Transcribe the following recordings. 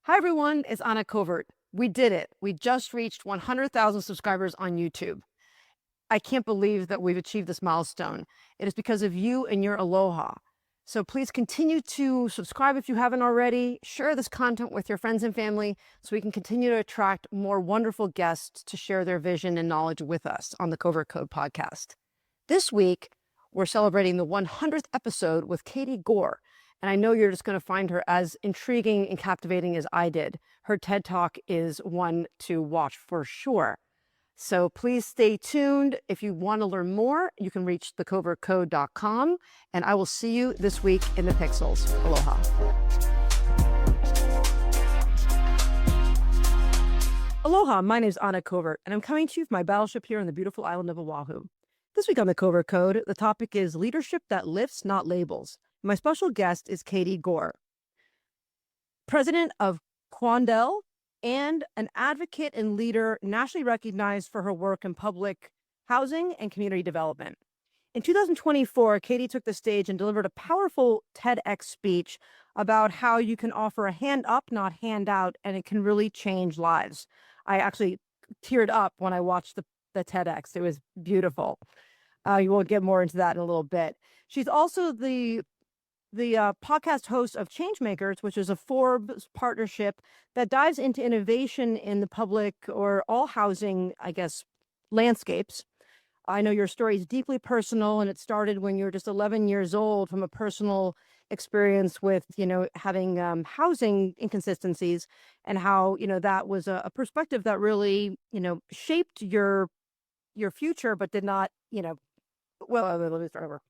Hi, everyone. It's Anna Covert. We did it. We just reached 100,000 subscribers on YouTube. I can't believe that we've achieved this milestone. It is because of you and your aloha. So please continue to subscribe if you haven't already. Share this content with your friends and family so we can continue to attract more wonderful guests to share their vision and knowledge with us on the Covert Code Podcast. This week, we're celebrating the 100th episode with Katie Goar. And I know you're just going to find her as intriguing and captivating as I did. Her TED Talk is one to watch for sure. So please stay tuned. If you want to learn more, you can reach thecovertcode.com. And I will see you this week in the Pixels. Aloha. Aloha, my name is Anna Covert, and I'm coming to you from my battleship here on the beautiful island of Oahu. This week on the Covert Code, the topic is leadership that lifts, not labels. My special guest is Katie Goar, president of Quadel and an advocate and leader nationally recognized for her work in public housing and community development. In 2024, Katie took the stage and delivered a powerful TEDx speech about how you can offer a hand up, not hand out, and it can really change lives. I actually teared up when I watched the TEDx. It was beautiful. You will get more into that in a little bit. She's also the podcast host of ChangeMakers, which is a Forbes partnership that dives into innovation in the public or all housing, landscapes. I know your story is deeply personal, and it started when you were just 11 years old from a personal experience with, having housing inconsistencies, and how, that was a perspective that really, shaped your future, but did not, well, let me start over.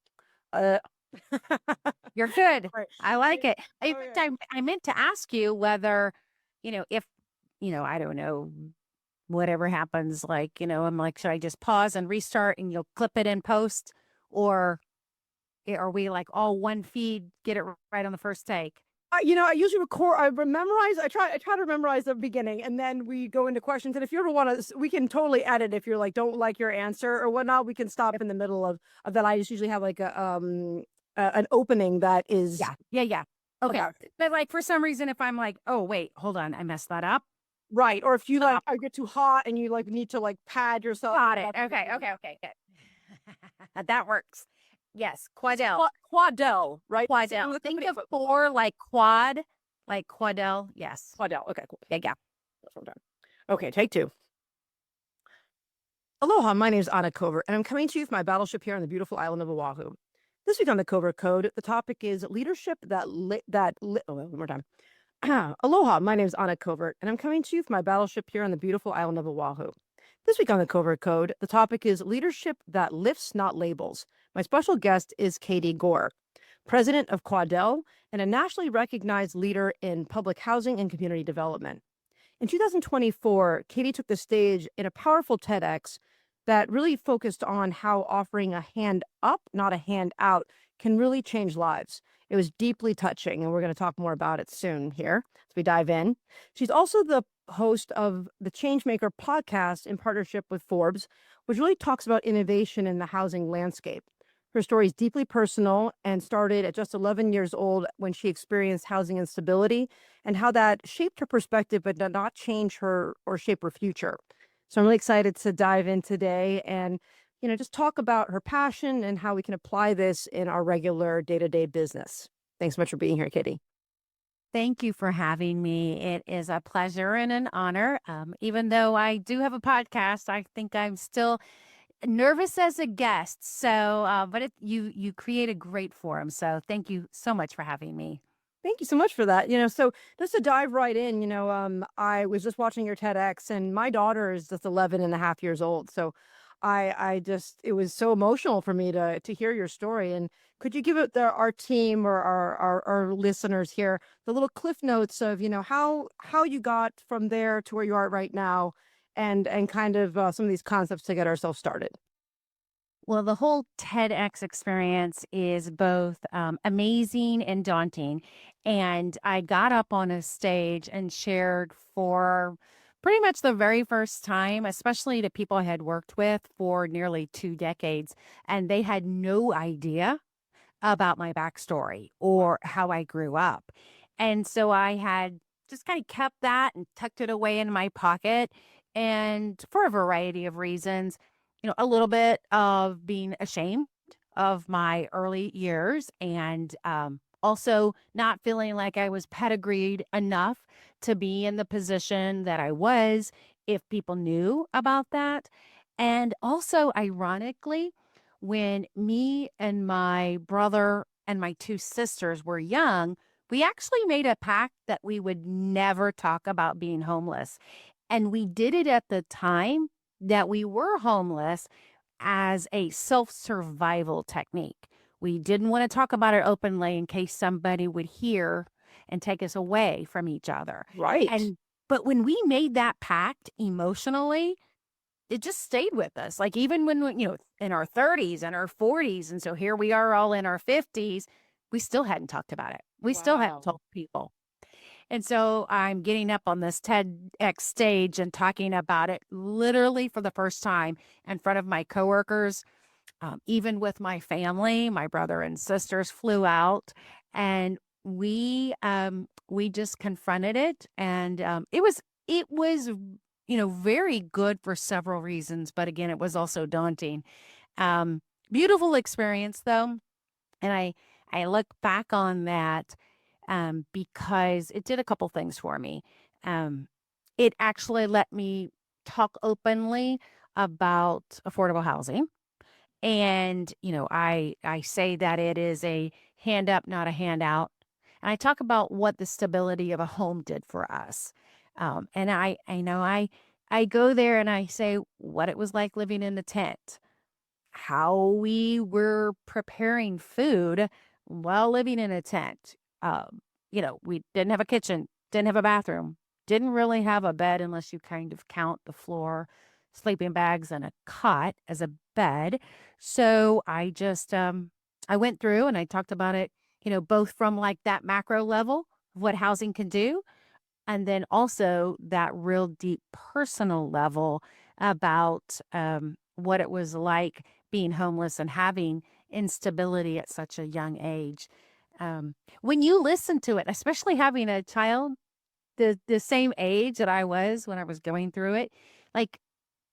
You're good. Right. I like it. Oh, In fact, I meant to ask you whether, if, I don't know, whatever happens, I'm like, should I just pause and restart and you'll clip it in post? Or are we like all one feed, get it right on the first take? I usually record. I try to memorize the beginning, and then we go into questions. And if you ever want to, we can totally edit. If you're like, don't like your answer or whatnot, we can stop in the middle of that. I just usually have like an opening that is Yeah. Okay. But like for some reason, if I'm like, oh wait, hold on, I messed that up. right. Or if you like, I get too hot and you like need to like pad yourself. Got it. Okay. Good. That works. Yes, Quadel. Quadel, right? Quadel. Think of four like quad, like Quadel. Yes. Quadel. Okay, cool. Yeah. That's what I'm done. Okay, take two. Aloha, my name is Anna Covert, and I'm coming to you from my battleship here on the beautiful island of Oahu. This week on the Covert Code, the topic is leadership one more time. Aloha, my name is Anna Covert, and I'm coming to you from my battleship here on the beautiful island of Oahu. This week on the Covert Code, the topic is leadership that lifts, not labels. My special guest is Katie Goar, president of Quadel and a nationally recognized leader in public housing and community development. In 2024, Katie took the stage in a powerful TEDx that really focused on how offering a hand up, not a hand out, can really change lives. It was deeply touching, and we're going to talk more about it soon here as we dive in. She's also the host of the ChangeMaker podcast in partnership with Forbes, which really talks about innovation in the housing landscape. Her story is deeply personal and started at just 11 years old when she experienced housing instability, and how that shaped her perspective but did not change her or shape her future. So I'm really excited to dive in today and, just talk about her passion and how we can apply this in our regular day-to-day business. Thanks so much for being here, Katie. Thank you for having me. It is a pleasure and an honor. Even though I do have a podcast, I think I'm still nervous as a guest. So, but you create a great forum. So thank you so much for having me. Thank you so much for that. So just to dive right in, I was just watching your TEDx, and my daughter is just 11 and a half years old. So it was so emotional for me to hear your story. And could you give our team or our listeners here the little cliff notes of, how you got from there to where you are right now, and kind of some of these concepts to get ourselves started? Well, the whole TEDx experience is both amazing and daunting. And I got up on a stage and shared for pretty much the very first time, especially to people I had worked with for nearly 2 decades. And they had no idea about my backstory or how I grew up. And so I had just kind of kept that and tucked it away in my pocket. And for a variety of reasons, a little bit of being ashamed of my early years and also not feeling like I was pedigreed enough to be in the position that I was if people knew about that. And also, ironically, when me and my brother and my two sisters were young, we actually made a pact that we would never talk about being homeless. And we did it at the time that we were homeless as a self survival technique. We didn't want to talk about it openly in case somebody would hear and take us away from each other. Right. And but when we made that pact emotionally, it just stayed with us. Like even when in our 30s and our 40s, and so here we are all in our 50s, we still hadn't talked about it. We still hadn't Wow. told people. And so I'm getting up on this TEDx stage and talking about it literally for the first time in front of my coworkers, even with my family. My brother and sisters flew out, and we just confronted it, and it was very good for several reasons, but again, it was also daunting. Um, Beautiful experience though, and I look back on that because it did a couple things for me. Um, it actually let me talk openly about affordable housing. And, I say that it is a hand up, not a handout. And I talk about what the stability of a home did for us. And I know I go there and I say what it was like living in the tent, how we were preparing food while living in a tent. We didn't have a kitchen, didn't have a bathroom, didn't really have a bed unless you kind of count the floor, sleeping bags, and a cot as a bed. So I went through and I talked about it, both from like that macro level of what housing can do, and then also that real deep personal level about what it was like being homeless and having instability at such a young age. When you listen to it, especially having a child the same age that I was when I was going through it, like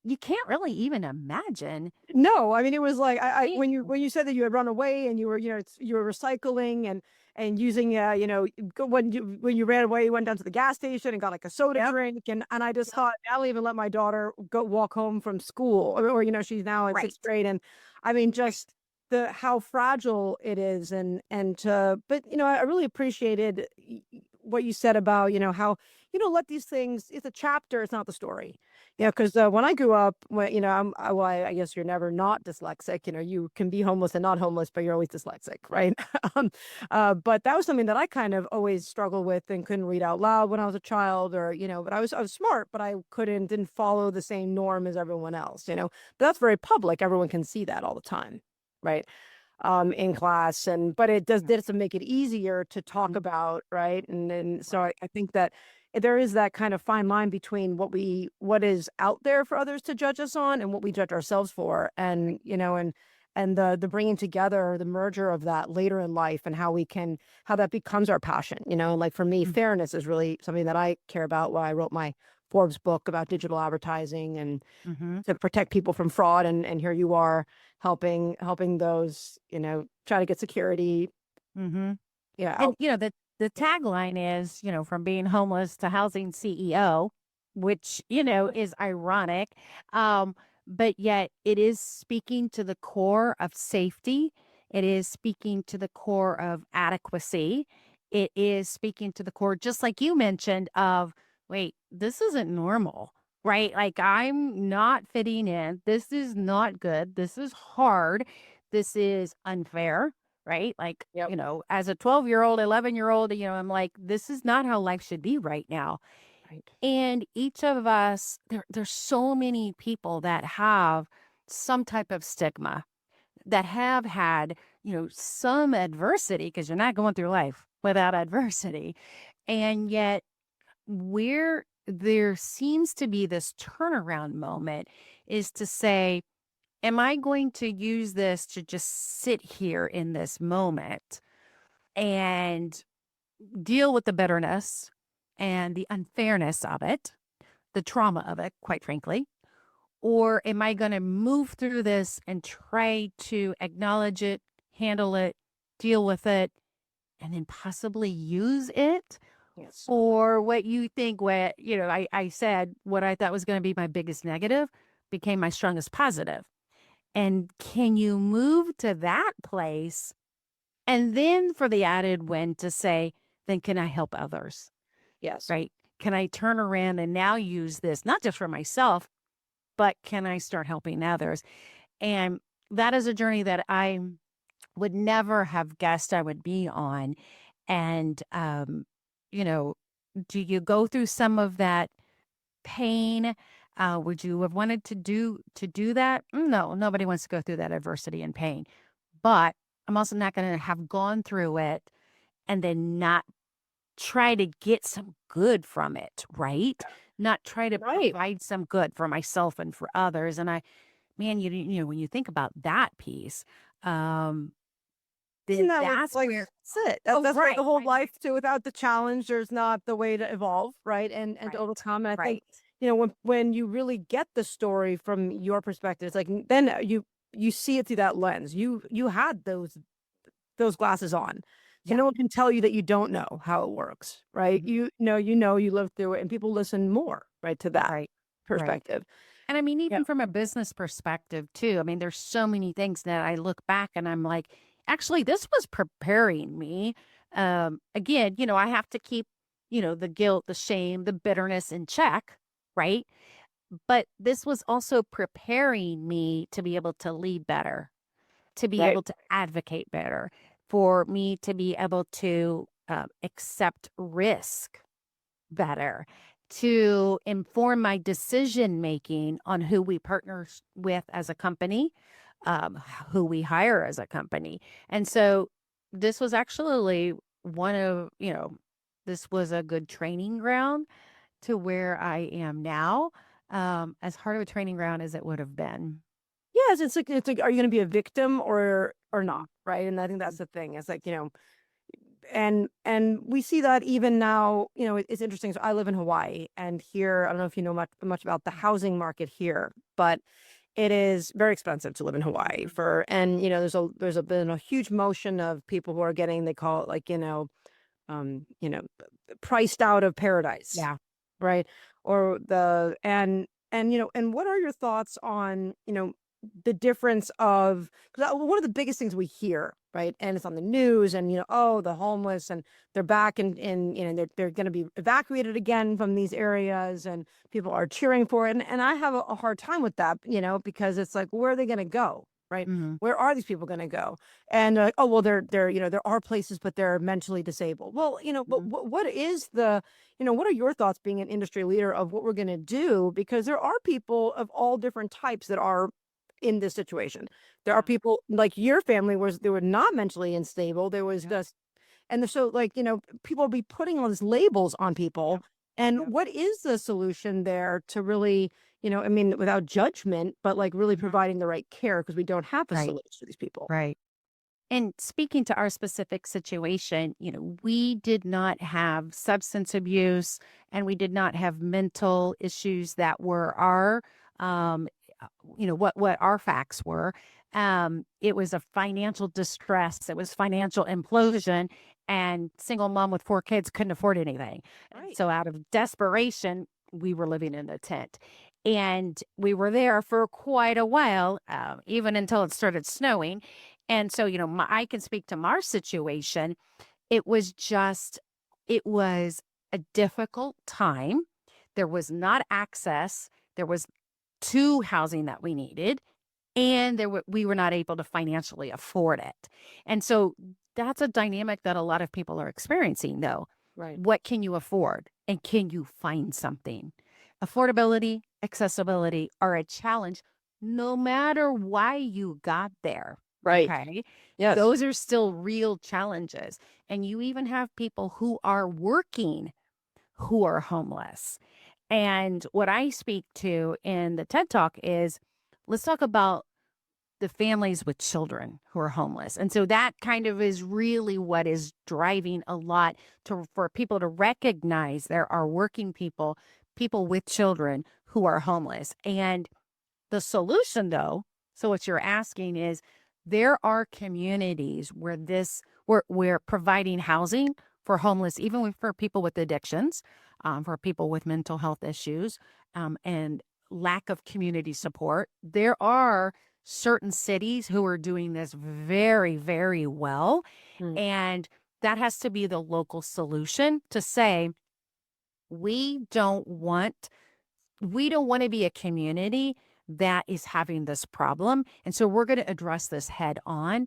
you can't really even imagine No, I mean, it was like being. when you said that you had run away and you were, you were recycling and using, when you ran away, you went down to the gas station and got like a soda Yep. drink, and I just thought I'll even let my daughter go walk home from school, or she's now in sixth Right. grade, and I mean, just the how fragile it is, but I really appreciated what you said about how let these things. It's a chapter, it's not the story. Yeah, because when I grew up, well, I guess you're never not dyslexic. You can be homeless and not homeless, but you're always dyslexic, right? um, but that was something that I kind of always struggled with and couldn't read out loud when I was a child, or but I was smart, but I didn't follow the same norm as everyone else. But that's very public. Everyone can see that all the time, right? In class, but it doesn't make it easier to talk about, right? And so Right. I think that there is that kind of fine line between what is out there for others to judge us on and what we judge ourselves for, and the bringing together, the merger of that later in life, and how that becomes our passion. Like for me, Mm. fairness is really something that I care about. When I wrote my Forbes book about digital advertising and Mm-hmm. to protect people from fraud, and here you are helping those try to get security. Mm-hmm. Yeah, And out. the tagline is, from being homeless to housing CEO, which, is ironic. Um, but yet it is speaking to the core of safety. It is speaking to the core of adequacy. It is speaking to the core, just like you mentioned, of wait, this isn't normal, right? Like I'm not fitting in. This is not good. This is hard. This is unfair, right? Like, Yep. as a 12-year-old, 11-year-old, I'm like, this is not how life should be right now. Right. And each of us, there's so many people that have some type of stigma, that have had, some adversity, because you're not going through life without adversity. And yet, where there seems to be this turnaround moment is to say, am I going to use this to just sit here in this moment and deal with the bitterness, and the unfairness of it, the trauma of it, quite frankly? Or am I going to move through this and try to acknowledge it, handle it, deal with it, and then possibly use it? Yes. Or what you think, what, I said what I thought was going to be my biggest negative became my strongest positive. And can you move to that place? And then for the added win to say, then can I help others? Yes. Right? Can I turn around and now use this, not just for myself, but can I start helping others? And that is a journey that I would never have guessed I would be on. And, you know, do you go through some of that pain? Would you have wanted to do that? No, nobody wants to go through that adversity and pain. But I'm also not going to have gone through it and then not try to get some good from it, right? Not try to Right. provide some good for myself and for others. And man, when you think about that piece, um, Isn't then that what, that's like, where, that's it. oh, That's like right, the whole life too. Without the challenge, there's not the way to evolve, right? And to right, overcome. And I think, right. when you really get the story from your perspective, it's like then you see it through that lens. You had those glasses on. So Yeah, no one can tell you that you don't know how it works, right? mhm, You lived through it, and people listen more, right, to that right, right. perspective. And I mean, Yeah. even from a business perspective too, I mean, there's so many things that I look back and I'm like, actually, this was preparing me. Again, I have to keep, the guilt, the shame, the bitterness in check, right? But this was also preparing me to be able to lead better, to be Right. able to advocate better, for me to be able to accept risk better, to inform my decision making on who we partner with as a company, who we hire as a company. And so this was actually one of, this was a good training ground to where I am now, as hard of a training ground as it would have been. Yes, it's like, are you going to be a victim or Mhm. not, right? And I think that's the thing. It's like, and we see that even now. It's interesting. So I live in Hawaii, and here I don't know if you know much about the housing market here, but it is very expensive to live in Hawaii and there's been a huge motion of people who are getting, they call it, like, um, you know, priced out of paradise, Yeah. right? Or and what are your thoughts on, the difference of, because one of the biggest things we hear, right? And it's on the news, and, oh, the homeless, and they're back in, they're going to be evacuated again from these areas, and people are cheering for it. And I have a hard time with that, because it's like, where are they going to go? Right? Hmm. Where are these people going to go? And oh, well, they're there are places, but they're mentally disabled. Well, but Hmm. what is what are your thoughts, being an industry leader, of what we're going to do? Because there are people of all different types that are in this situation. There are Yeah. people like your family, was they were not mentally unstable. There was Yep. just, and so, like, people will be putting all these labels on people. Yep. And Yep. what is the solution there to really, I mean, without judgment, but like really Mhm. providing the right care, because we don't have a Right. solution for these people. Right. And speaking to our specific situation, we did not have substance abuse and we did not have mental issues that were um, what our facts were. It was a financial distress. It was financial implosion, and single mom with 4 kids couldn't afford anything. And Right. so out of desperation, we were living in the tent. And we were there for quite a while, even until it started snowing. And so, I can speak to my situation. It was just, it was a difficult time. There was not access. There was to housing that we needed, and we were not able to financially afford it. And so that's a dynamic that a lot of people are experiencing, though. Right. What can you afford, and can you find something? Affordability, accessibility are a challenge no matter why you got there. Right. Okay. Yes. Those are still real challenges. And you even have people who are working who are homeless. And what I speak to in the TED Talk is, let's talk about the families with children who are homeless. And so that kind of is really what is driving a lot for people to recognize there are working people, people with children who are homeless. And the solution, though, so what you're asking is there are communities where we're providing housing for homeless, even for people with addictions, for people with mental health issues, and lack of community support. There are certain cities who are doing this very, very well. Mm. And that has to be the local solution to say, we don't want to be a community that is having this problem. And so we're going to address this head on.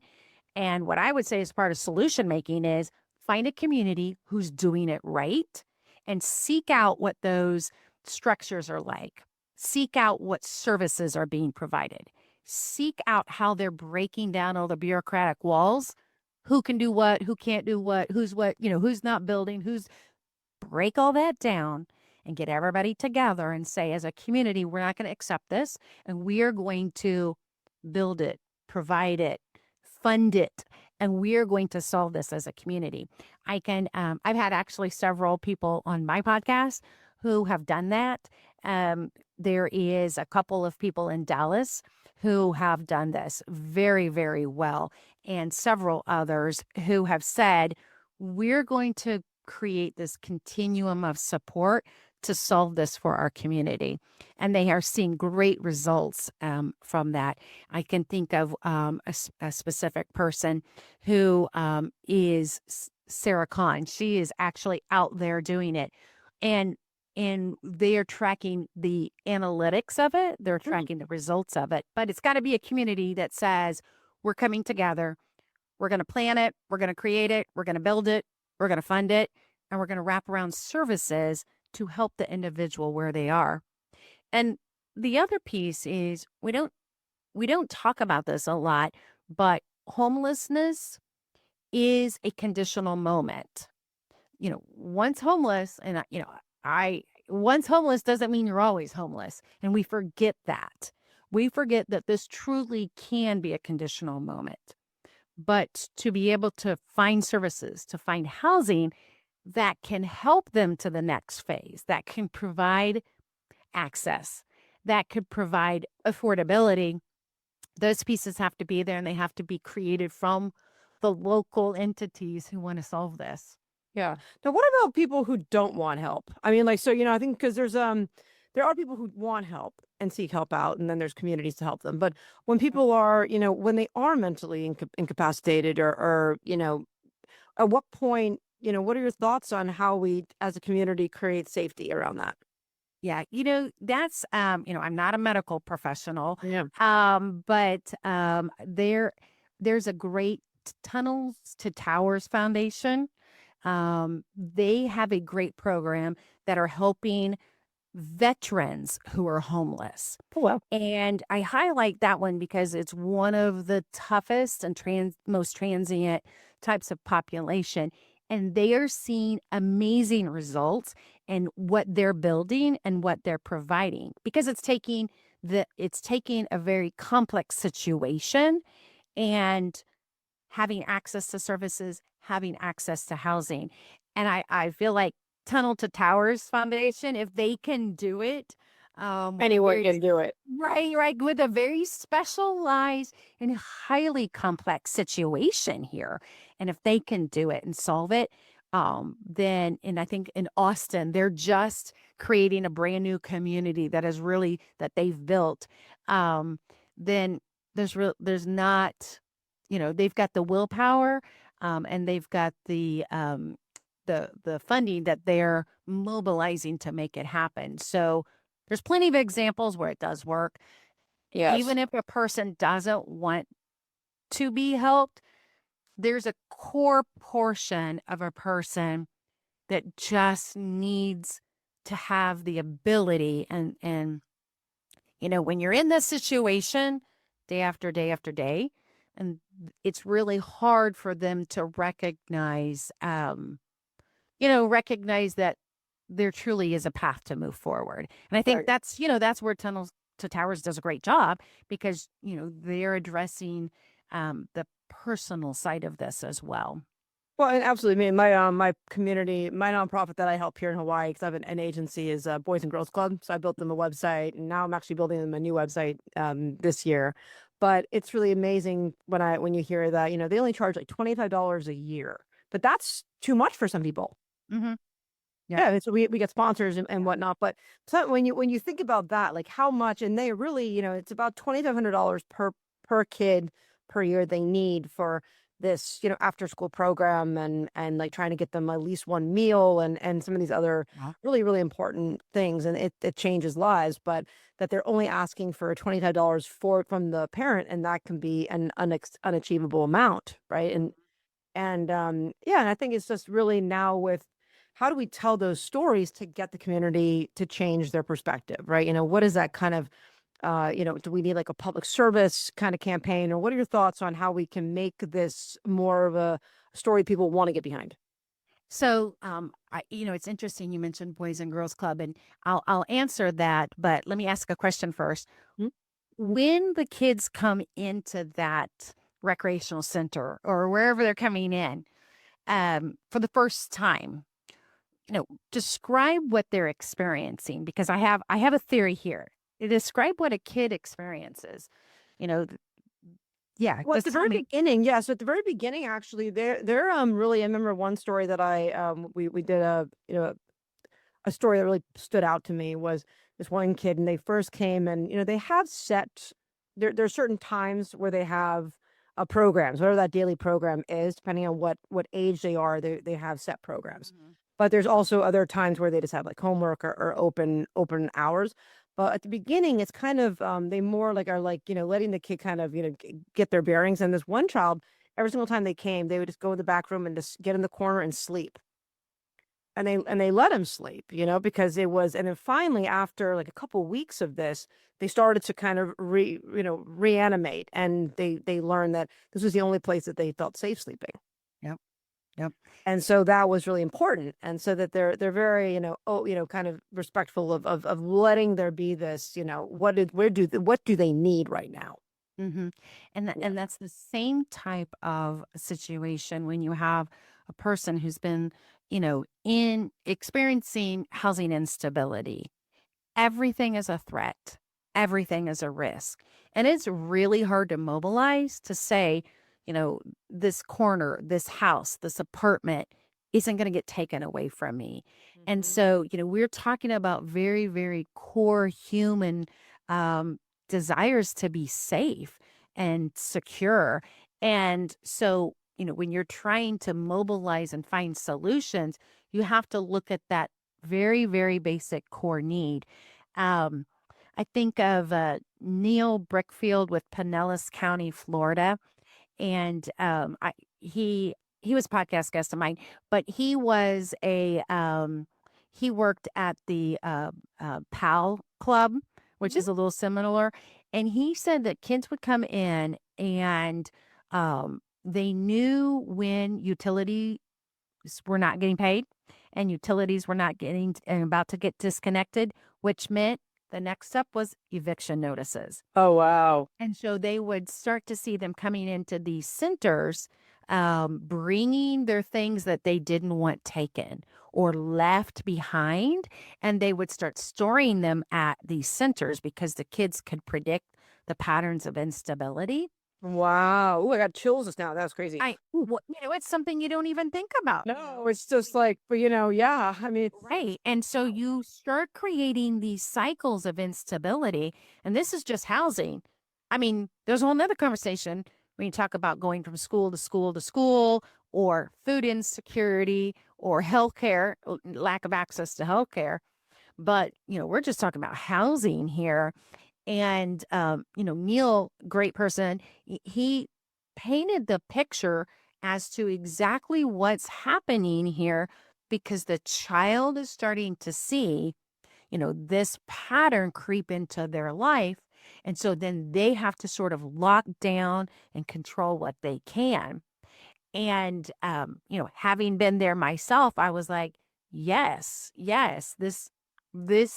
And what I would say as part of solution making is find a community who's doing it right and seek out what those structures are like. Seek out what services are being provided. Seek out how they're breaking down all the bureaucratic walls. Who can do what, who can't do what, who's not building, break all that down and get everybody together and say, as a community, we're not going to accept this. And we are going to build it, provide it, fund it. And we are going to solve this as a community. I've had actually several people on my podcast who have done that. There is a couple of people in Dallas who have done this very, very well. And several others who have said, we're going to create this continuum of support to solve this for our community. And they are seeing great results from that. I can think of a specific person who is Sarah Khan. She is actually out there doing it. And they are tracking the analytics of it. They're tracking the results of it. But it's got to be a community that says, we're coming together. We're going to plan it. We're going to create it. We're going to build it. We're going to fund it. And we're going to wrap around services to help the individual where they are. And the other piece is we don't talk about this a lot, but homelessness is a conditional moment. Once homeless, and once homeless doesn't mean you're always homeless. And we forget that. We forget that this truly can be a conditional moment. But to be able to find services, to find housing that can help them to the next phase, that can provide access, that could provide affordability, those pieces have to be there, and they have to be created from the local entities who want to solve this. Yeah. Now, what about people who don't want help? I mean, like, so, I think because there are people who want help and seek help out, and then there's communities to help them. But when people are, when they are mentally incapacitated or, at what point, what are your thoughts on how we as a community create safety around that? Yeah, that's I'm not a medical professional. Yeah. But there's a great Tunnels to Towers Foundation. They have a great program that are helping veterans who are homeless. Oh, wow. And I highlight that one because it's one of the toughest and most transient types of population. And they are seeing amazing results in what they're building and what they're providing, because it's taking a very complex situation and having access to services, having access to housing. And I feel like Tunnel to Towers Foundation, if they can do it, Anyone can do it. right, with a very specialized and highly complex situation here. And if they can do it and solve it, then, and I think in Austin, they're just creating a brand new community that they've built. Then there's not, they've got the willpower, and they've got the funding that they're mobilizing to make it happen. So there's plenty of examples where it does work. Yes. Even if a person doesn't want to be helped, there's a core portion of a person that just needs to have the ability. And when you're in this situation day after day after day, and it's really hard for them to recognize that there truly is a path to move forward. And I think Right. that's where so Towers does a great job because, they're addressing the personal side of this as well. Well, and absolutely. I mean, my community, my nonprofit that I help here in Hawaii, because I have an agency, is Boys and Girls Club. So I built them a website, and now I'm actually building them a new website this year. But it's really amazing when you hear that, they only charge like $25 a year, but that's too much for some people. Mm-hmm. Yeah. Yeah, so we get sponsors and whatnot. But so when you think about that, like how much, and they really, it's about $2,500 per kid per year they need for this, after school program, and like trying to get them at least one meal, and some of these other Wow. really, really important things, and it changes lives. But that they're only asking for $25 from the parent, and that can be an unachievable amount, right? And I think it's just really now with how do we tell those stories to get the community to change their perspective, right? What is that kind of, do we need like a public service kind of campaign, or what are your thoughts on how we can make this more of a story people want to get behind? So, it's interesting you mentioned Boys and Girls Club, and I'll answer that, but let me ask a question first. Hmm? When the kids come into that recreational center or wherever they're coming in, for the first time, describe what they're experiencing, because I have a theory here. Describe what a kid experiences. You know, th- yeah, Well, at just the tell very me. beginning, yeah. So at the very beginning, actually, they're really. I remember one story that we did a story that really stood out to me was this one kid, and they first came, and they have set there's certain times where they have programs, whatever that daily program is, depending on what age they are, they have set programs. Mhm. But there's also other times where they just have like homework, or open hours. But at the beginning, it's kind of they more like are like letting the kid kind of get their bearings. And this one child, every single time they came, they would just go in the back room and just get in the corner and sleep, and they let him sleep, because it was. And then finally, after like a couple weeks of this, they started to kind of reanimate, and they learned that this was the only place that they felt safe sleeping. Yep. Yep. And so that was really important. And so that they're very, kind of respectful of letting there be this, what do they need right now? hmm And Yeah. and that's the same type of situation when you have a person who's been, in experiencing housing instability. Everything is a threat. Everything is a risk. And it's really hard to mobilize to say, this corner, this house, this apartment isn't going to get taken away from me. And Mhm. so, we're talking about very, very core human um, desires to be safe and secure. And so, when you're trying to mobilize and find solutions, you have to look at that very, very basic core need. um, I think of Neil Brickfield with Pinellas County, Florida, and he was a podcast guest of mine, but he worked at the PAL Club, which Mhm. is a little similar, and he said that kids would come in and they knew when utilities were not getting paid and utilities were not getting and about to get disconnected, which meant the next step was eviction notices. Oh, wow. And so they would start to see them coming into these centers, bringing their things that they didn't want taken or left behind. And they would start storing them at these centers because the kids could predict the patterns of instability. Wow. Ooh, I got chills just now. That was crazy. Ooh. It's something you don't even think about. No, it's just like, but yeah. I mean, Right. And so you start creating these cycles of instability. And this is just housing. I mean, there's a whole nother conversation when you talk about going from school to school to school, or food insecurity, or healthcare, lack of access to healthcare. But, we're just talking about housing here. And, Neil, great person, he painted the picture as to exactly what's happening here because the child is starting to see, this pattern creep into their life. And so then they have to sort of lock down and control what they can. And, having been there myself, I was like, yes, yes, this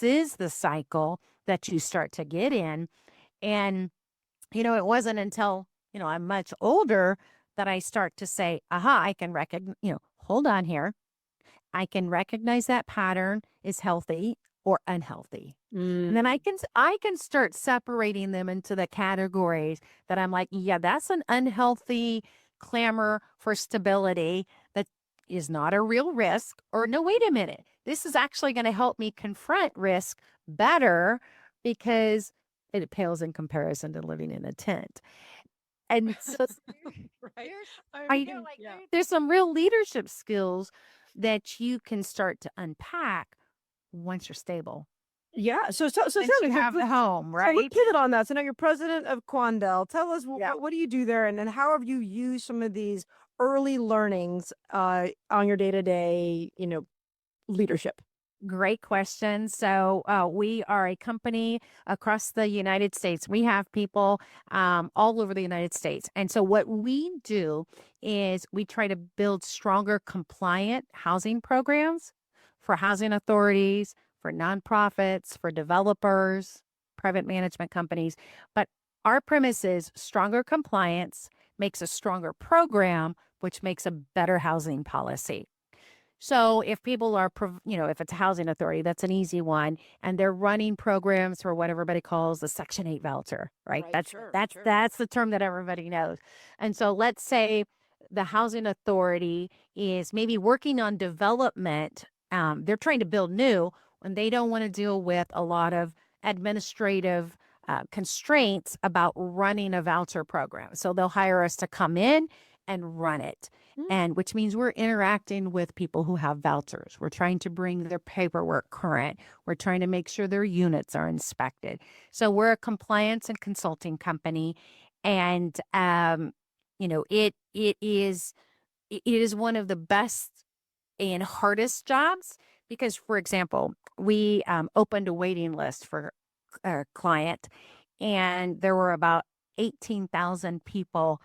is the cycle that you start to get in. And, it wasn't until, I'm much older that I start to say, aha, I can recognize, hold on here. I can recognize that pattern is healthy or unhealthy. And then I can start separating them into the categories that I'm like, yeah, that's an unhealthy clamor for stability that is not a real risk. Or no, wait a minute. This is actually going to help me confront risk better because it pales in comparison to living in a tent. And so Right. I know, like, there's some real leadership skills that you can start to unpack once you're stable. Yeah. So Once tell you me. have the home, So we right? pivot on that. So now you're president of Quandel. Tell us Yeah. what do you do there, and then how have you used some of these early learnings on your day to day, leadership? Great question. So, we are a company across the United States. We have people all over the United States. And so, what we do is we try to build stronger, compliant housing programs for housing authorities, for nonprofits, for developers, private management companies. But our premise is stronger compliance makes a stronger program, which makes a better housing policy. So if people are, if it's a housing authority, that's an easy one, and they're running programs for what everybody calls the Section 8 voucher, right? Right. That's Sure. that's Sure. that's the term that everybody knows. And so let's say the housing authority is maybe working on development. They're trying to build new, and they don't want to deal with a lot of administrative constraints about running a voucher program. So they'll hire us to come in and run it. And which means we're interacting with people who have vouchers. We're trying to bring their paperwork current. We're trying to make sure their units are inspected. So we're a compliance and consulting company, and it is one of the best and hardest jobs because, for example, we opened a waiting list for a client, and there were about 18,000 people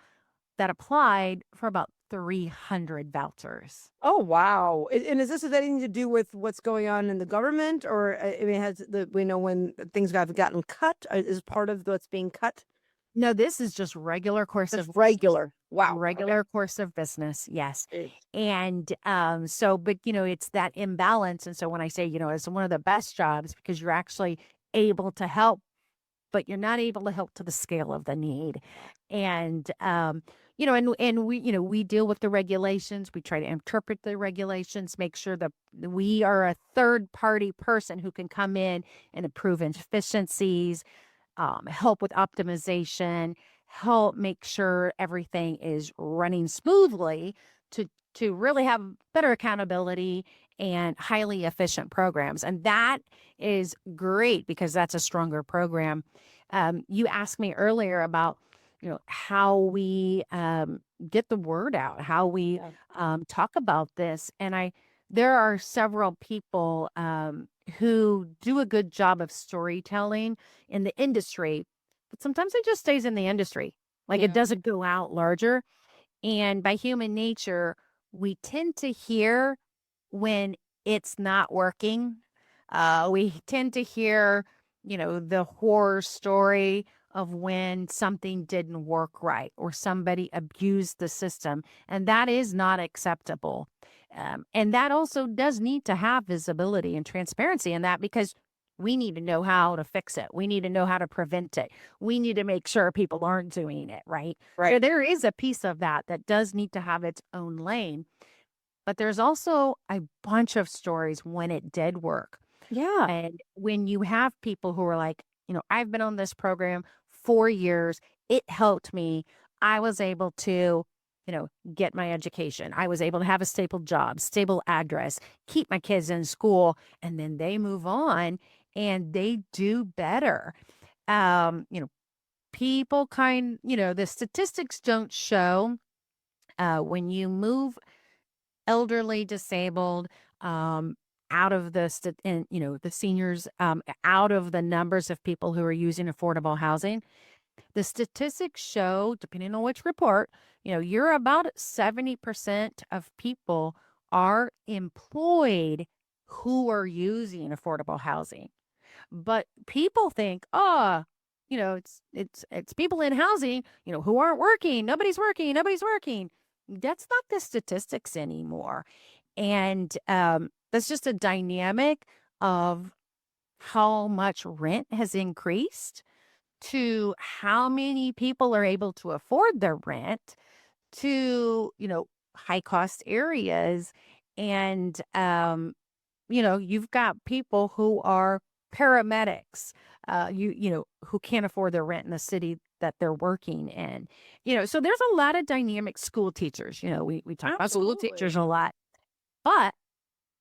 that applied for about 300 vouchers. Oh wow! And is this anything to do with what's going on in the government, or I mean, we know when things have gotten cut? Is part of what's being cut? No, this is just regular course Just of regular. Wow. Okay. regular course of business. Yes. Jeez. And so, but it's that imbalance. And so when I say, it's one of the best jobs because you're actually able to help, but you're not able to help to the scale of the need. And we deal with the regulations. We try to interpret the regulations, make sure that we are a third party person who can come in and improve efficiencies, help with optimization, help make sure everything is running smoothly to really have better accountability and highly efficient programs. And that is great because that's a stronger program. You asked me earlier about how we get the word out, how we talk about this, and there are several people who do a good job of storytelling in the industry, but sometimes it just stays in the industry. Like it doesn't go out larger. And by human nature, we tend to hear when it's not working. We tend to hear, the horror story of when something didn't work right or somebody abused the system. And that is not acceptable. And that also does need to have visibility and transparency in that because we need to know how to fix it. We need to know how to prevent it. We need to make sure people aren't doing it, right? So Right. there is a piece of that does need to have its own lane. But there's also a bunch of stories when it did work. Yeah. And when you have people who are like, I've been on this program 4 years, it helped me. I was able to, get my education. I was able to have a stable job, stable address, keep my kids in school, and then they move on and they do better. People the statistics don't show when you move elderly, disabled, out of the seniors, out of the numbers of people who are using affordable housing. The statistics show, depending on which report, you're about 70% of people are employed who are using affordable housing. But people think, oh, it's people in housing, who aren't working. Nobody's working. Nobody's working. That's not the statistics anymore. And that's just a dynamic of how much rent has increased to how many people are able to afford their rent to, high cost areas. And, you've got people who are paramedics, who can't afford their rent in the city that they're working in. So there's a lot of dynamic school teachers. We talk about school teachers a lot, but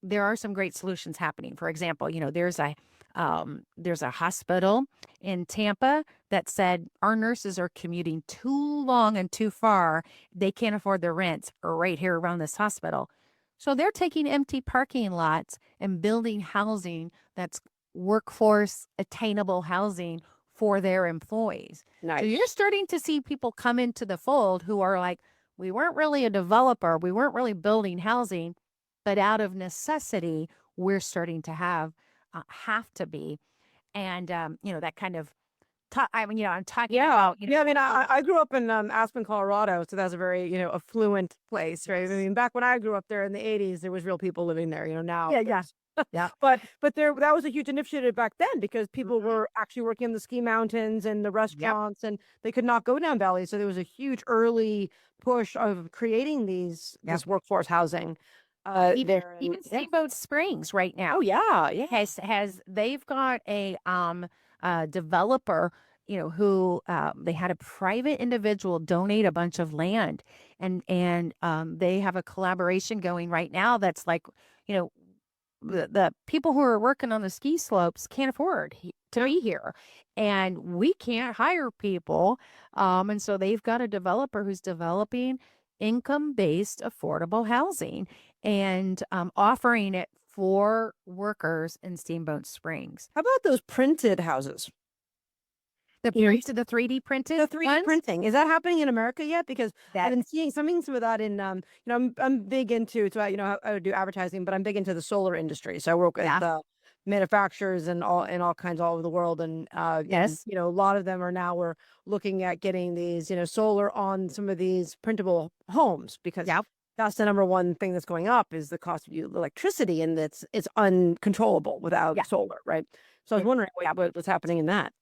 there are some great solutions happening. For example, there's a hospital in Tampa that said our nurses are commuting too long and too far. They can't afford their rents right here around this hospital. So they're taking empty parking lots and building housing that's workforce attainable housing for their employees. So you're Nice. starting to see people come into the fold who are like, we weren't really a developer, we weren't really building housing, but out of necessity, we're starting to have to be. And, that kind of, I'm talking Yeah. about, Yeah. I mean, I grew up in Aspen, Colorado, so that's a very, affluent place, right? I mean, back when I grew up there in the 80s, there was real people living there, now yeah, yeah, there's yeah. but there that was a huge initiative back then because people were actually working in the ski mountains and the Yep. restaurants and they could not go down valleys. So there was a huge early push of creating Yep. this workforce housing Even, there. And even yeah. Steamboat Springs right now Oh yeah, yeah. has they've got a developer, who they had a private individual donate a bunch of land, and they have a collaboration going right now that's like, you know, the people who are working on the ski slopes can't afford to Yeah. be here, and we can't hire people, and so they've got a developer who's developing income-based affordable housing and offering it for workers in Steamboat Springs. How about those printed houses? The 3D The printed 3D ones printing, is that happening in America yet? Because I've that been seeing some of that in, I'm big into, so I do advertising, but I'm big into the solar industry. So I work with yeah, the manufacturers and all kinds all over the world, and yes, a lot of them are now we're looking at getting these, solar on some of these printable homes because yeah. that's the number one thing that's going up is the cost of electricity, and it's uncontrollable without Yeah. solar, right? So I was It, wondering yeah. what's happening in that.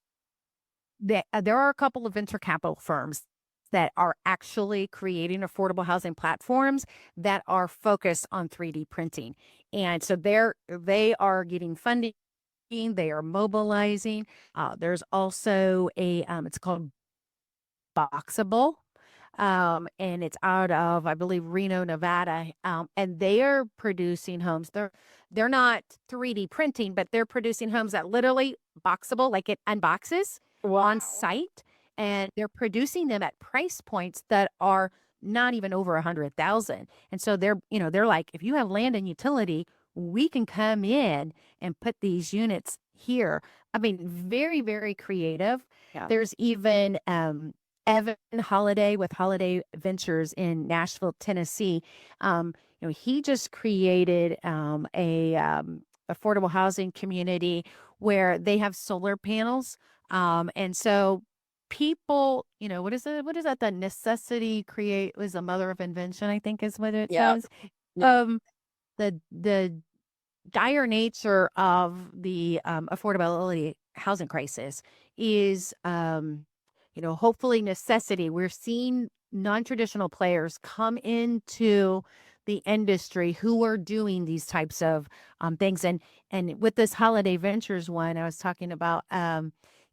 There are a couple of venture capital firms that are actually creating affordable housing platforms that are focused on 3D printing. And so they are getting funding, they are mobilizing. There's also it's called Boxable. And it's out of, I believe, Reno, Nevada. And they are producing homes. They're not 3D printing, but they're producing homes that literally boxable, like it unboxes on Wow. site, and they're producing them at price points that are not even over 100,000. And so they're like, if you have land and utility, we can come in and put these units here. I mean, very, very creative. Yeah. There's even Evan Holiday with Holiday Ventures in Nashville, Tennessee. He just created a affordable housing community where they have solar panels, and so people, what is that? The necessity create was the mother of invention, I think, is what it Yeah. says. Yeah. Um, the dire nature of the affordability housing crisis is, hopefully necessity. We're seeing non-traditional players come into the industry who are doing these types of things. And with this Holiday Ventures one, I was talking about,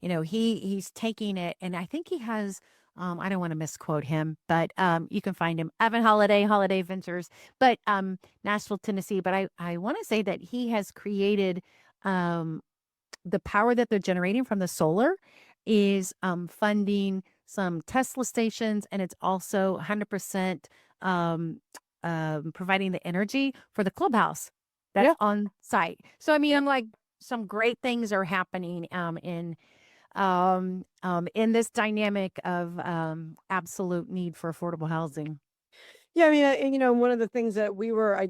he's taking it, and I think he has. I don't want to misquote him, but you can find him, Evan Holiday, Holiday Ventures, but Nashville, Tennessee. But I want to say that he has created um, the power that they're generating from the solar is funding some Tesla stations, and it's also 100% providing the energy for the clubhouse that's Yeah. on site. So, I mean, I'm like, some great things are happening in this dynamic of absolute need for affordable housing. Yeah, I mean, one of the things that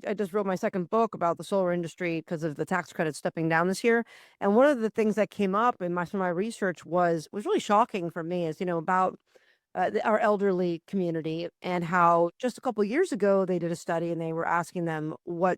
I just wrote my second book about the solar industry because of the tax credit stepping down this year. And one of the things that came up in some of my research was really shocking for me is, about our elderly community and how just a couple years ago they did a study and they were asking them what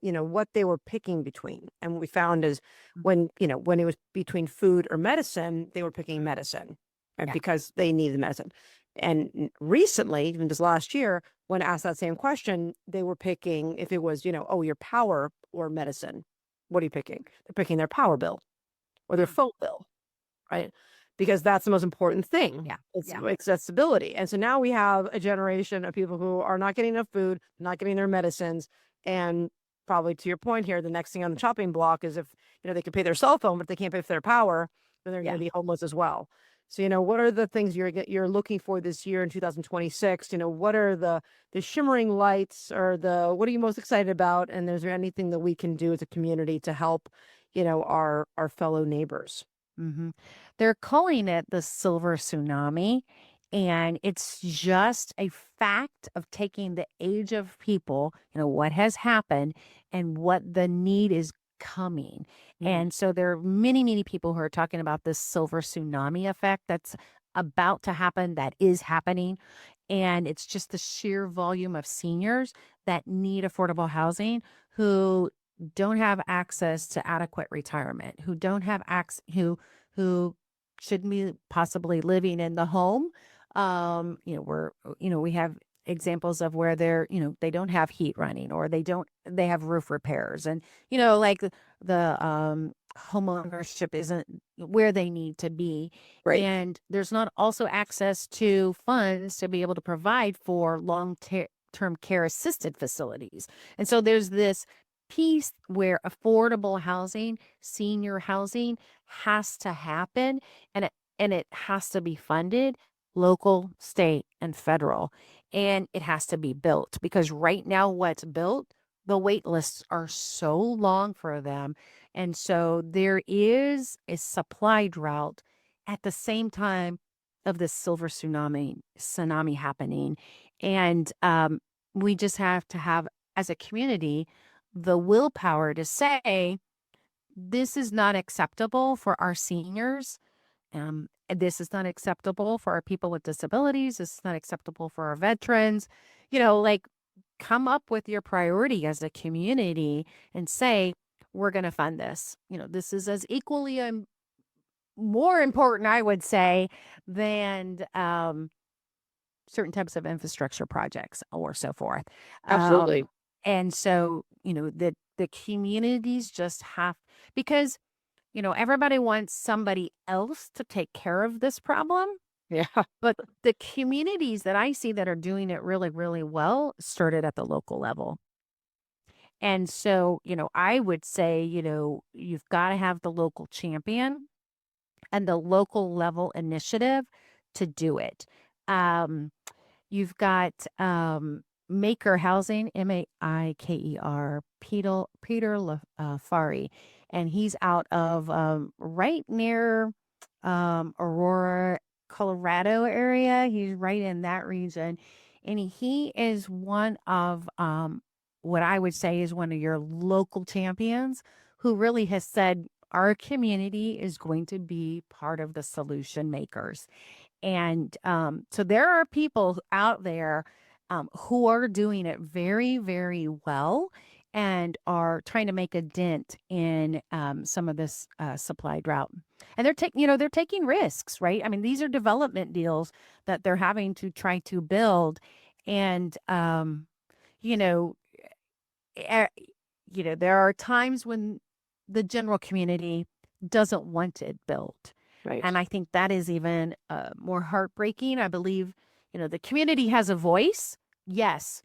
they were picking between. And what we found is Mm. when it was between food or medicine, they were picking medicine, right? Yeah. Because they needed the medicine. And recently, even just last year, when asked that same question, they were picking if it was, oh, your power or medicine. What are you picking? They're picking their power bill or their Mm. phone bill, right? Because that's the most important thing. Yeah. It's Yeah. accessibility. And so now we have a generation of people who are not getting enough food, not getting their medicines. And probably to your point here, the next thing on the chopping block is if, they could pay their cell phone, but they can't pay for their power, then they're going to Yeah. be homeless as well. So, what are the things you're looking for this year in 2026? What are the shimmering lights or what are you most excited about? And is there anything that we can do as a community to help, our fellow neighbors? hmm They're calling it the silver tsunami. And it's just a fact of taking the age of people, what has happened and what the need is coming. Mhm. And so there are many, many people who are talking about this silver tsunami effect that's about to happen, that is happening. And it's just the sheer volume of seniors that need affordable housing who don't have access to adequate retirement, who don't have access, who should be possibly living in the home. We have examples of where they don't have heat running or they have roof repairs and, like the home ownership isn't where they need to be. Right. And there's not also access to funds to be able to provide for term care assisted facilities. And so there's this piece where affordable housing, senior housing has to happen and it has to be funded local, state, and federal. And it has to be built because right now what's built, the wait lists are so long for them. And so there is a supply drought at the same time of this silver tsunami happening. And we just have to have, as a community, the willpower to say, this is not acceptable for our seniors. And this is not acceptable for our people with disabilities. This is not acceptable for our veterans. Like come up with your priority as a community and say, we're going to fund this. This is as equally more important, I would say, than certain types of infrastructure projects or so forth. Absolutely. And so, the communities just have, because, everybody wants somebody else to take care of this problem. Yeah. But the communities that I see that are doing it really, really well started at the local level. And so, I would say, you've got to have the local champion and the local level initiative to do it. Um, You've got Maker Housing, Maikeer, Peter Fari, and he's out of right near Aurora, Colorado area. He's right in that region. And he is one of what I would say is one of your local champions who really has said, our community is going to be part of the solution makers. And so there are people out there who are doing it very, very well and are trying to make a dent in some of this supply drought. And they're taking risks, right? I mean, these are development deals that they're having to try to build, and you know, eh, there are times when the general community doesn't want it built. Right. And I think that is even more heartbreaking. I believe, the community has a voice. Yes.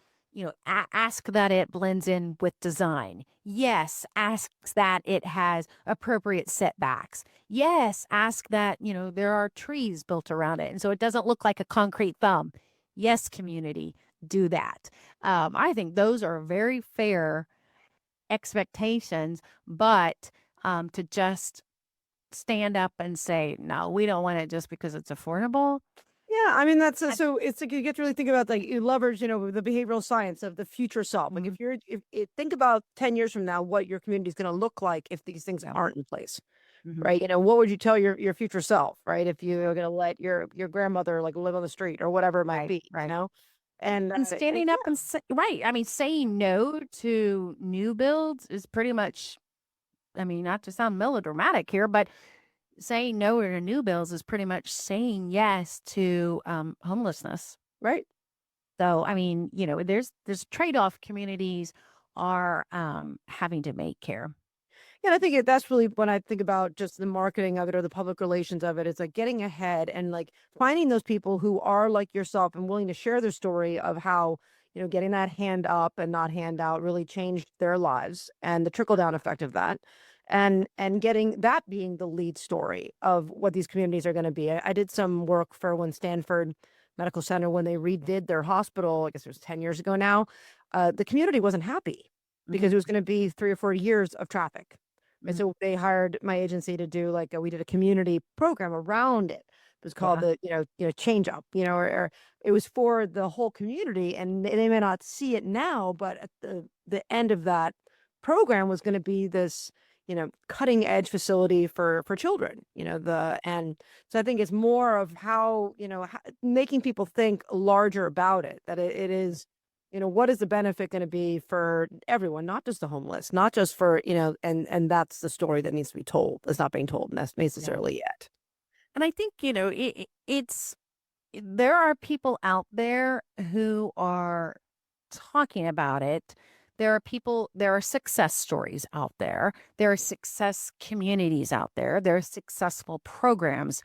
Ask that it blends in with design. Yes. Ask that it has appropriate setbacks. Yes. Ask that, there are trees built around it. And so it doesn't look like a concrete thumb. Yes, community, do that. I think those are very fair expectations, but to just stand up and say, no, we don't want it just because it's affordable. Yeah, I mean, that's I- so it's like you get to really think about like you leverage, the behavioral science of the future self. Like Mhm. if think about 10 years from now, what your community is going to look like if these things Yeah. aren't in place, Mhm. right? What would you tell your future self, right? If you're going to let your grandmother like live on the street or whatever it might Right, be, right. and And standing up and right. I mean, saying no to new builds is pretty much, I mean, not to sound melodramatic here, but saying no to new builds is pretty much saying yes to homelessness. right. So, I mean, there's trade-off communities are having to make here. Yeah, and I think that's really when I think about just the marketing of it or the public relations of it. It's like getting ahead and like finding those people who are like yourself and willing to share their story of how, getting that hand up and not hand out really changed their lives and the trickle down effect of that. And getting that being the lead story of what these communities are going to be. I did some work for when Stanford Medical Center, when they redid their hospital, I guess it was 10 years ago now, the community wasn't happy because Mhm. it was going to be 3 or 4 years of traffic. And Mhm. so they hired my agency to do like we did a community program around it. It was called Yeah. the change up, or it was for the whole community, and they may not see it now, but at the end of that program was going to be this cutting edge facility for children. And so I think it's more of how making people think larger about it, that it is what is the benefit going to be for everyone, not just the homeless, not just for, and that's the story that needs to be told. That's not being told Yeah. necessarily yet. And I think, there are people out there who are talking about it. There are success stories out there. There are success communities out there. There are successful programs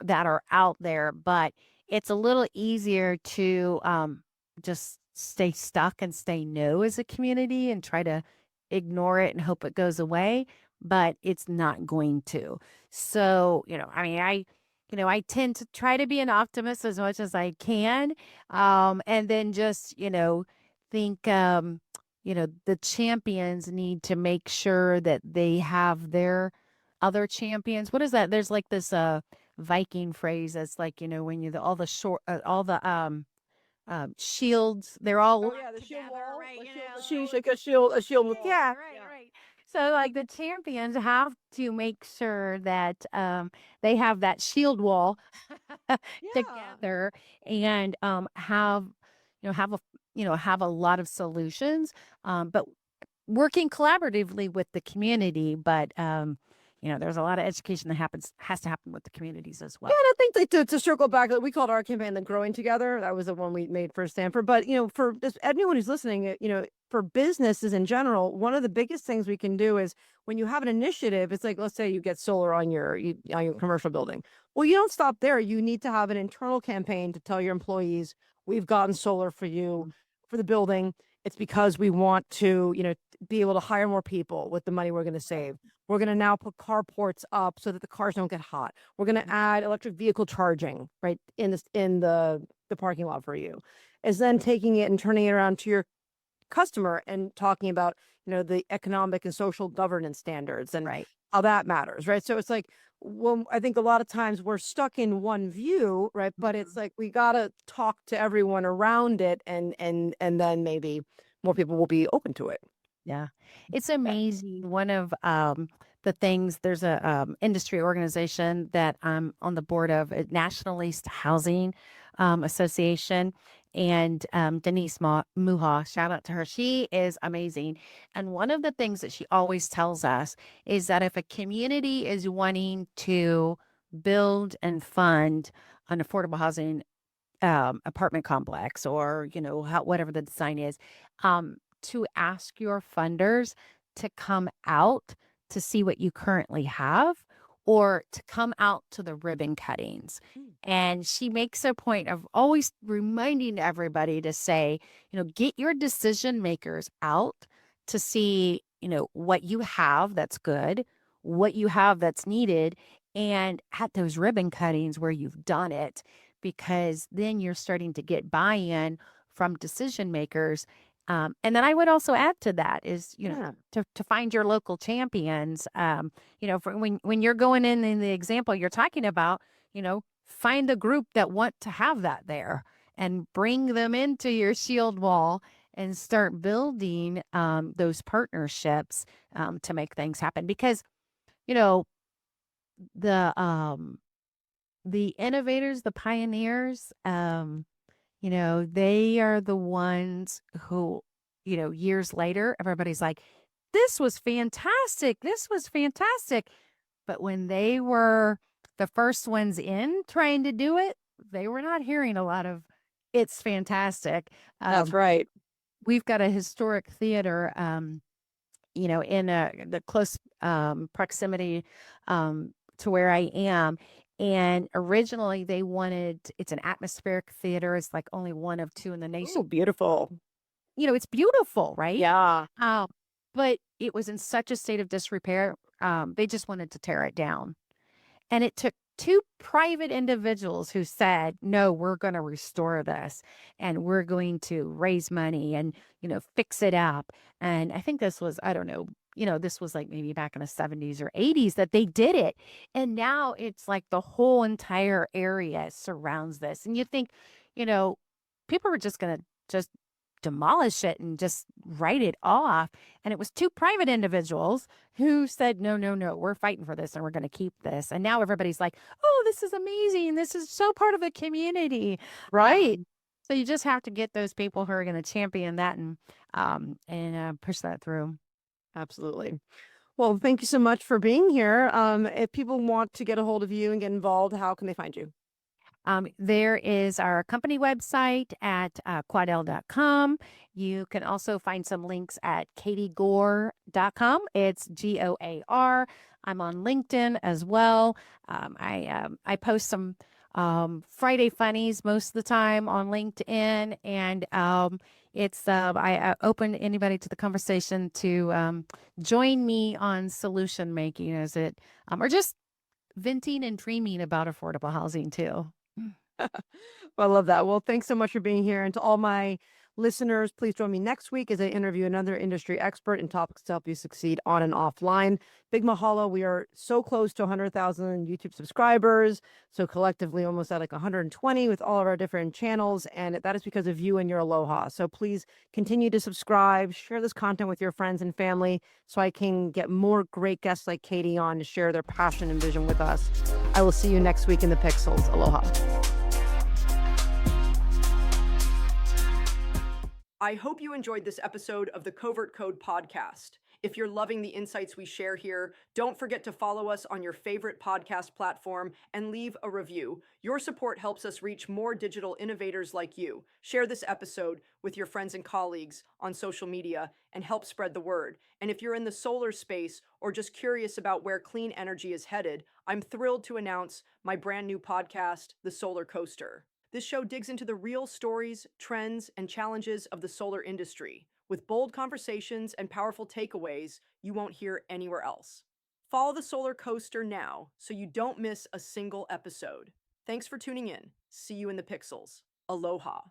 that are out there, but it's a little easier to just stay stuck and stay no as a community and try to ignore it and hope it goes away, but it's not going to. So, I mean, I tend to try to be an optimist as much as I can. And then just, think, the champions need to make sure that they have their other champions. What is that? There's like this, Viking phrase that's like, when all the short, all the shields, they're all Oh locked yeah, the shield together, wall, right? a You shield, know, sheesh, so like a shield wall. yeah, right, Yeah, right. So like the champions have to make sure that they have that shield wall yeah. together and have a have a lot of solutions, but working collaboratively with the community, but there's a lot of education that has to happen with the communities as Yeah, well. and I think that to circle back, we called our campaign the Growing Together. That was the one we made for Stanford. But, for just anyone who's listening, for businesses in general, one of the biggest things we can do is when you have an initiative, it's like, let's say you get solar on your commercial building. Well, you don't stop there. You need to have an internal campaign to tell your employees, we've gotten solar for you Mhm. for the building. It's because we want to, be able to hire more people with the money we're going to save. We're going to now put carports up so that the cars don't get hot. We're going to add electric vehicle charging right in the parking lot for you. Is then taking it and turning it around to your customer and talking about the economic and social governance standards and Right. how that matters, right? So it's like, well, I think a lot of times we're stuck in one view, right? But it's Mhm. like we got to talk to everyone around it, and then maybe more people will be open to it. Yeah. It's amazing. One of the things, there's a industry organization that I'm on the board of, a National Leased Housing Association. And Denise Muha, shout out to her. She is amazing. And one of the things that she always tells us is that if a community is wanting to build and fund an affordable housing apartment complex, or whatever the design is, to ask your funders to come out to see what you currently have, or to come out to the ribbon cuttings. Mm. And she makes a point of always reminding everybody to say, get your decision makers out to see, what you have that's good, what you have that's needed, and at those ribbon cuttings where you've done it, because then you're starting to get buy-in from decision makers. And then I would also add to that is, Yeah. to find your local champions. For when you're going in the example you're talking about, find a group that want to have that there and bring them into your shield wall and start building those partnerships to make things happen. Because, you know, the um, the innovators, the pioneers, they are the ones who, years later, everybody's like, this was fantastic. This was fantastic. But when they were the first ones in trying to do it, they were not hearing a lot of it's fantastic. That's right. We've got a historic theater, in the close proximity to where I am. And originally they wanted, it's an atmospheric theater. It's like only one of two in the nation. Oh, beautiful. It's beautiful, right? Yeah. But it was in such a state of disrepair. They just wanted to tear it down. And it took two private individuals who said, no, we're going to restore this and we're going to raise money and, fix it up. And I think this was, I don't know, this was like maybe back in the 70s or 80s that they did it. And now it's like the whole entire area surrounds this. And you think, you know, people were just going to just demolish it and just write it off. And it was two private individuals who said, no, no, no, we're fighting for this and we're going to keep this. And now everybody's like, oh, this is amazing. This is so part of the community. Right. So you just have to get those people who are going to champion that and push that through. Absolutely. Well, thank you so much for being here. If people want to get a hold of you and get involved, how can they find you? There is our company website at Quadel.com. You can also find some links at katiegoar.com. It's Goar. I'm on LinkedIn as well. I post some Friday funnies most of the time on LinkedIn, and I open anybody to the conversation to join me on solution making, or just venting and dreaming about affordable housing too. Well, I love that. Well, thanks so much for being here. And to all my listeners, please join me next week as I interview another industry expert in topics to help you succeed on and offline. Big mahalo. We are so close to 100,000 YouTube subscribers. So collectively almost at like 120 with all of our different channels. And that is because of you and your aloha. So please continue to subscribe, share this content with your friends and family so I can get more great guests like Katie on to share their passion and vision with us. I will see you next week in the Pixels. Aloha. I hope you enjoyed this episode of the Covert Code Podcast. If you're loving the insights we share here, don't forget to follow us on your favorite podcast platform and leave a review. Your support helps us reach more digital innovators like you. Share this episode with your friends and colleagues on social media and help spread the word. And if you're in the solar space or just curious about where clean energy is headed, I'm thrilled to announce my brand new podcast, The Solar Coaster. This show digs into the real stories, trends, and challenges of the solar industry, with bold conversations and powerful takeaways you won't hear anywhere else. Follow the Solar Coaster now so you don't miss a single episode. Thanks for tuning in. See you in the pixels. Aloha.